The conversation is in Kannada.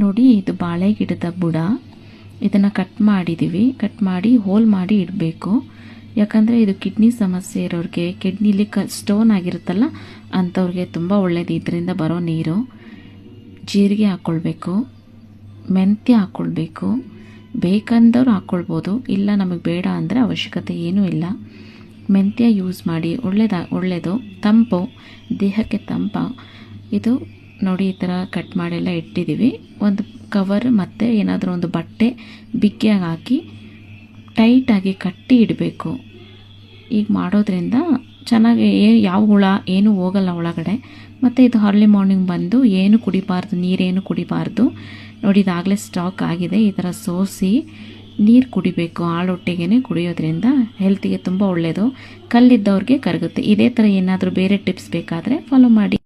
ನೋಡಿ ಇದು ಬಾಳೆ ಗಿಡದ ಬುಡ. ಇದನ್ನು ಕಟ್ ಮಾಡಿದ್ದೀವಿ. ಕಟ್ ಮಾಡಿ ಹೋಲ್ ಮಾಡಿ ಇಡಬೇಕು. ಯಾಕಂದರೆ ಇದು ಕಿಡ್ನಿ ಸಮಸ್ಯೆ ಇರೋರಿಗೆ, ಕಿಡ್ನಿಲಿ ಸ್ಟೋನ್ ಆಗಿರುತ್ತಲ್ಲ ಅಂಥವ್ರಿಗೆ ತುಂಬ ಒಳ್ಳೆಯದು ಇದರಿಂದ ಬರೋ ನೀರು. ಜೀರಿಗೆ ಹಾಕ್ಕೊಳ್ಬೇಕು, ಮೆಂತ್ಯ ಹಾಕ್ಕೊಳ್ಬೇಕು. ಬೇಕಂದವ್ರು ಹಾಕ್ಕೊಳ್ಬೋದು, ಇಲ್ಲ ನಮಗೆ ಬೇಡ ಅಂದರೆ ಅವಶ್ಯಕತೆ ಏನೂ ಇಲ್ಲ. ಮೆಂತ್ಯ ಯೂಸ್ ಮಾಡಿ, ಒಳ್ಳೆಯದು, ತಂಪು, ದೇಹಕ್ಕೆ ತಂಪ. ಇದು ನೋಡಿ ಈ ಥರ ಕಟ್ ಮಾಡೆಲ್ಲ ಇಟ್ಟಿದ್ದೀವಿ. ಒಂದು ಕವರ್ ಮತ್ತು ಏನಾದರೂ ಒಂದು ಬಟ್ಟೆ ಬಿಗಿಯಾಗಿ ಹಾಕಿ ಟೈಟಾಗಿ ಕಟ್ಟಿ ಇಡಬೇಕು. ಈಗ ಮಾಡೋದ್ರಿಂದ ಚೆನ್ನಾಗಿ ಯಾವ ಹುಳ ಏನೂ ಹೋಗಲ್ಲ ಒಳಗಡೆ. ಮತ್ತು ಇದು ಅರ್ಲಿ ಮಾರ್ನಿಂಗ್ ಬಂದು ಏನು ಕುಡಿಬಾರ್ದು, ನೀರೇನು ಕುಡಿಬಾರ್ದು. ನೋಡಿ ಇದಾಗಲೇ ಸ್ಟಾಕ್ ಆಗಿದೆ. ಈ ಥರ ಸೋಸಿ ನೀರು ಕುಡಿಬೇಕು. ಹಾಳೊಟ್ಟೆಗೆ ಕುಡಿಯೋದ್ರಿಂದ ಹೆಲ್ತಿಗೆ ತುಂಬ ಒಳ್ಳೆಯದು. ಕಲ್ಲಿದ್ದವ್ರಿಗೆ ಕರಗುತ್ತೆ. ಇದೇ ಥರ ಏನಾದರೂ ಬೇರೆ ಟಿಪ್ಸ್ ಬೇಕಾದರೆ ಫಾಲೋ ಮಾಡಿ.